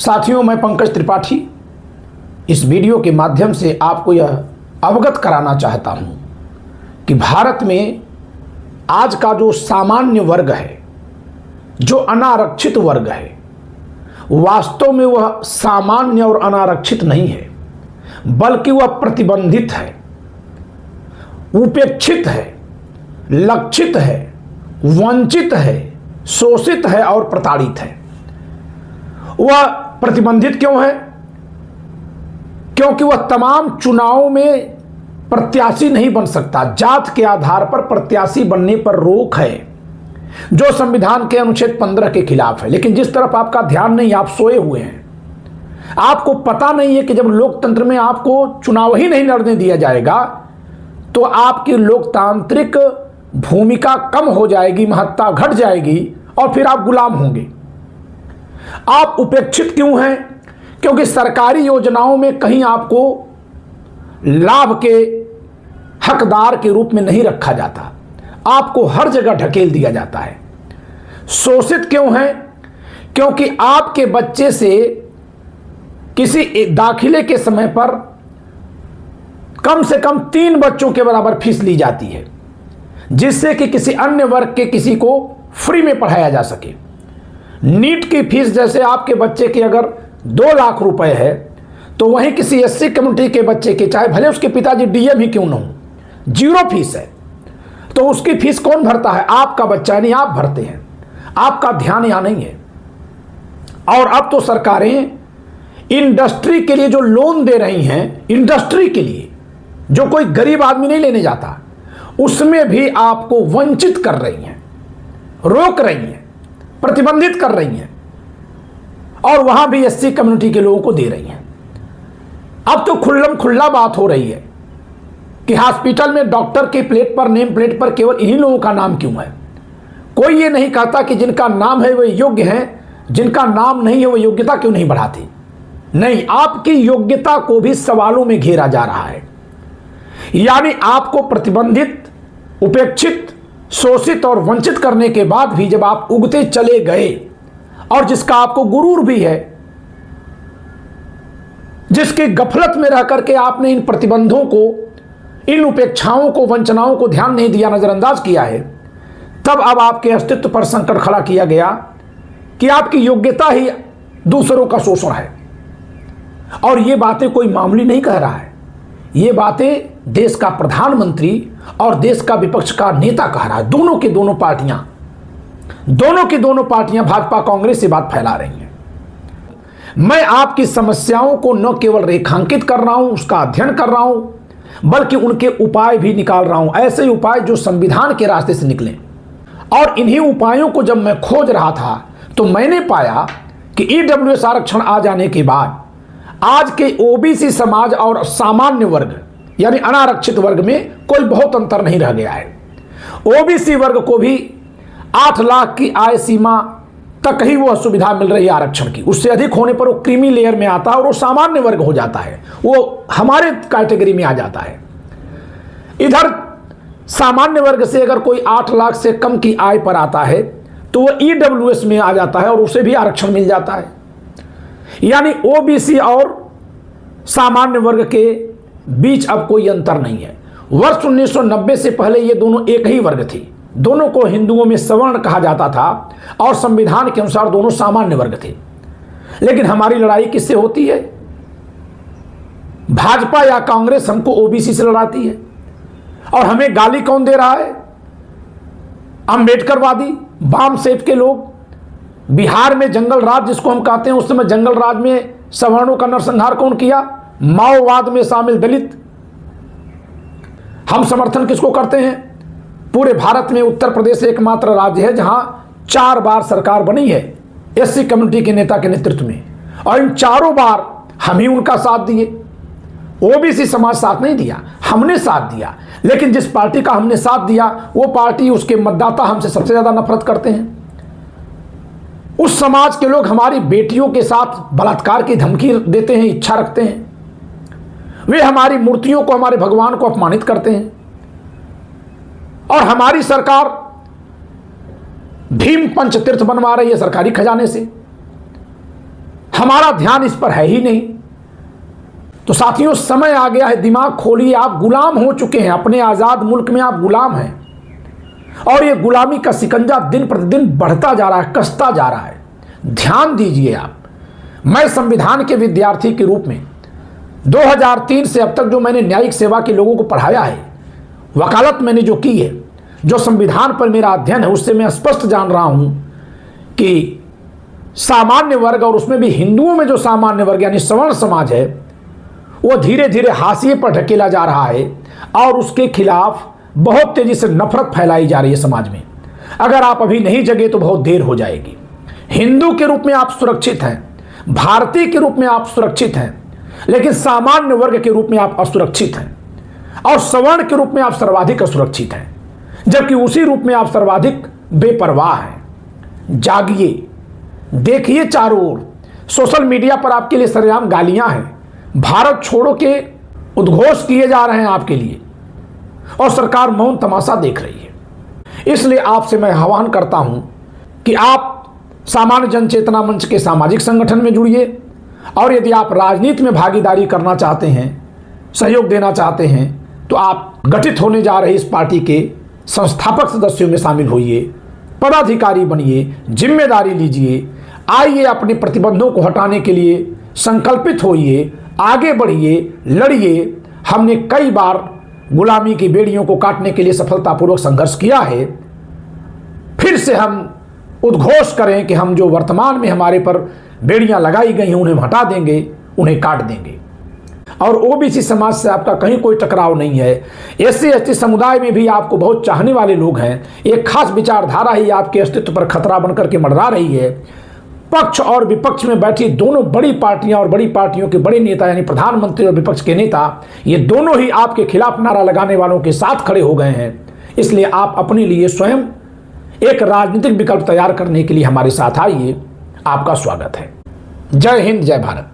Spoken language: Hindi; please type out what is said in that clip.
साथियों, मैं पंकज त्रिपाठी इस वीडियो के माध्यम से आपको यह अवगत कराना चाहता हूं कि भारत में आज का जो सामान्य वर्ग है, जो अनारक्षित वर्ग है, वास्तव में वह सामान्य और अनारक्षित नहीं है, बल्कि वह प्रतिबंधित है, उपेक्षित है, लक्षित है, वंचित है, शोषित है और प्रताड़ित है। वह प्रतिबंधित क्यों है? क्योंकि वह तमाम चुनावों में प्रत्याशी नहीं बन सकता। जात के आधार पर प्रत्याशी बनने पर रोक है, जो संविधान के अनुच्छेद 15 के खिलाफ है। लेकिन जिस तरफ आपका ध्यान नहीं, आप सोए हुए हैं, आपको पता नहीं है कि जब लोकतंत्र में आपको चुनाव ही नहीं लड़ने दिया जाएगा तो आपकी लोकतांत्रिक भूमिका कम हो जाएगी, महत्ता घट जाएगी और फिर आप गुलाम होंगे। आप उपेक्षित क्यों हैं? क्योंकि सरकारी योजनाओं में कहीं आपको लाभ के हकदार के रूप में नहीं रखा जाता, आपको हर जगह ढकेल दिया जाता है। शोषित क्यों हैं? क्योंकि आपके बच्चे से किसी दाखिले के समय पर कम से कम 3 बच्चों के बराबर फीस ली जाती है, जिससे कि किसी अन्य वर्ग के किसी को फ्री में पढ़ाया जा सके। नीट की फीस जैसे आपके बच्चे की अगर 2 लाख रुपए है, तो वहीं किसी एससी कम्युनिटी के बच्चे की, चाहे भले उसके पिताजी डीएम ही क्यों न हो, 0 फीस है, तो उसकी फीस कौन भरता है? आपका बच्चा, यानी आप भरते हैं। आपका ध्यान यहां नहीं है। और अब तो सरकारें इंडस्ट्री के लिए जो लोन दे रही हैं, इंडस्ट्री के लिए जो कोई गरीब आदमी नहीं लेने जाता, उसमें भी आपको वंचित कर रही हैं, रोक रही हैं, प्रतिबंधित कर रही हैं, और वहां भी एससी कम्युनिटी के लोगों को दे रही हैं। अब तो खुल्लम खुल्ला बात हो रही है कि हॉस्पिटल में डॉक्टर के प्लेट पर, नेम प्लेट पर केवल इन्हीं लोगों का नाम क्यों है। कोई ये नहीं कहता कि जिनका नाम है वे योग्य हैं, जिनका नाम नहीं है वो योग्यता क्यों नहीं बढ़ाते। नहीं, आपकी योग्यता को भी सवालों में घेरा जा रहा है। यानी आपको प्रतिबंधित, उपेक्षित, शोषित और वंचित करने के बाद भी जब आप उगते चले गए, और जिसका आपको गुरूर भी है, जिसकी गफलत में रह करके आपने इन प्रतिबंधों को, इन उपेक्षाओं को, वंचनाओं को ध्यान नहीं दिया, नजरअंदाज किया है, तब अब आपके अस्तित्व पर संकट खड़ा किया गया कि आपकी योग्यता ही दूसरों का शोषण है। और ये बातें कोई मामूली नहीं कह रहा है, ये बातें देश का प्रधानमंत्री और देश का विपक्ष का नेता कह रहा है। दोनों की दोनों पार्टियां भाजपा कांग्रेस से बात फैला रही हैं। मैं आपकी समस्याओं को न केवल रेखांकित कर रहा हूं, उसका अध्ययन कर रहा हूं, बल्कि उनके उपाय भी निकाल रहा हूं, ऐसे उपाय जो संविधान के रास्ते से निकलें। और इन्हीं उपायों को जब मैं खोज रहा था तो मैंने पाया कि ईडब्ल्यूएस आरक्षण आ जाने के बाद आज के ओबीसी समाज और सामान्य वर्ग यानी अनारक्षित वर्ग में कोई बहुत अंतर नहीं रह गया है। ओबीसी वर्ग को भी 8 लाख की आय सीमा तक ही वो सुविधा मिल रही है आरक्षण की। उससे अधिक होने पर वो क्रीमी लेयर में आता है और वो सामान्य वर्ग हो जाता है, वो हमारे कैटेगरी में आ जाता है। इधर सामान्य वर्ग से अगर कोई 8 लाख से कम की आय पर आता है तो वो ईडब्ल्यूएस में आ जाता है और उसे भी आरक्षण मिल जाता है। यानी ओबीसी और सामान्य वर्ग के बीच अब कोई अंतर नहीं है। वर्ष 1990 से पहले ये दोनों एक ही वर्ग थी, दोनों को हिंदुओं में सवर्ण कहा जाता था और संविधान के अनुसार दोनों सामान्य वर्ग थे। लेकिन हमारी लड़ाई किससे होती है? भाजपा या कांग्रेस हमको ओबीसी से लड़ाती है। और हमें गाली कौन दे रहा है? अंबेडकरवादी, वाम सेठ के लोग। बिहार में जंगल राज जिसको हम कहते हैं, उस समय जंगल राज में सवर्णों का नरसंहार कौन किया? माओवाद में शामिल दलित। हम समर्थन किसको करते हैं? पूरे भारत में उत्तर प्रदेश एकमात्र राज्य है जहां 4 बार सरकार बनी है एससी कम्युनिटी के नेता के नेतृत्व में, और इन 4 बार हम ही उनका साथ दिए। ओबीसी समाज साथ नहीं दिया, हमने साथ दिया। लेकिन जिस पार्टी का हमने साथ दिया वो पार्टी, उसके मतदाता हमसे सबसे ज्यादा नफरत करते हैं। उस समाज के लोग हमारी बेटियों के साथ बलात्कार की धमकी देते हैं, इच्छा रखते हैं। वे हमारी मूर्तियों को, हमारे भगवान को अपमानित करते हैं। और हमारी सरकार भीम पंचतीर्थ बनवा रही है सरकारी खजाने से। हमारा ध्यान इस पर है ही नहीं। तो साथियों, समय आ गया है, दिमाग खोलिए। आप गुलाम हो चुके हैं, अपने आज़ाद मुल्क में आप गुलाम हैं और ये गुलामी का शिकंजा दिन प्रतिदिन बढ़ता जा रहा है, कसता जा रहा है। ध्यान दीजिए आप। मैं संविधान के विद्यार्थी के रूप में 2003 से अब तक जो मैंने न्यायिक सेवा के लोगों को पढ़ाया है, वकालत मैंने जो की है, जो संविधान पर मेरा अध्ययन है, उससे मैं स्पष्ट जान रहा हूं कि सामान्य वर्ग और उसमें भी हिंदुओं में जो सामान्य वर्ग यानी सवर्ण समाज है, वो धीरे धीरे हाशिए पर ढकेला जा रहा है और उसके खिलाफ बहुत तेजी से नफरत फैलाई जा रही है समाज में। अगर आप अभी नहीं जगे तो बहुत देर हो जाएगी। हिंदू के रूप में आप सुरक्षित हैं, भारतीय के रूप में आप सुरक्षित हैं, लेकिन सामान्य वर्ग के रूप में आप असुरक्षित हैं और सवर्ण के रूप में आप सर्वाधिक असुरक्षित हैं, जबकि उसी रूप में आप सर्वाधिक बेपरवाह हैं। जागिए, देखिए चारों ओर सोशल मीडिया पर आपके लिए सरेआम गालियां हैं, भारत छोड़ो के उद्घोष किए जा रहे हैं आपके लिए और सरकार मौन तमाशा देख रही है। इसलिए आपसे मैं आह्वान करता हूं कि आप सामान्य जन चेतना मंच के सामाजिक संगठन में जुड़िए और यदि आप राजनीति में भागीदारी करना चाहते हैं, सहयोग देना चाहते हैं, तो आप गठित होने जा रहे इस पार्टी के संस्थापक सदस्यों में शामिल होइए, पदाधिकारी बनिए, जिम्मेदारी लीजिए। आइए, अपने प्रतिबंधों को हटाने के लिए संकल्पित होइए, आगे बढ़िए, लड़िए। हमने कई बार गुलामी की बेड़ियों को काटने के लिए सफलतापूर्वक संघर्ष किया है। फिर से हम उद्घोष करें कि हम जो वर्तमान में हमारे पर बेड़ियां लगाई गई हैं उन्हें हटा देंगे, उन्हें काट देंगे। और ओबीसी समाज से आपका कहीं कोई टकराव नहीं है। एससी एसटी समुदाय में भी आपको बहुत चाहने वाले लोग हैं। एक खास विचारधारा ही आपके अस्तित्व पर खतरा बनकर के मंडरा रही है। पक्ष और विपक्ष में बैठी दोनों बड़ी पार्टियां और बड़ी पार्टियों के बड़े नेता यानी प्रधानमंत्री और विपक्ष के नेता, ये दोनों ही आपके खिलाफ नारा लगाने वालों के साथ खड़े हो गए हैं। इसलिए आप अपने लिए स्वयं एक राजनीतिक विकल्प तैयार करने के लिए हमारे साथ आइए। आपका स्वागत है। जय हिंद, जय भारत।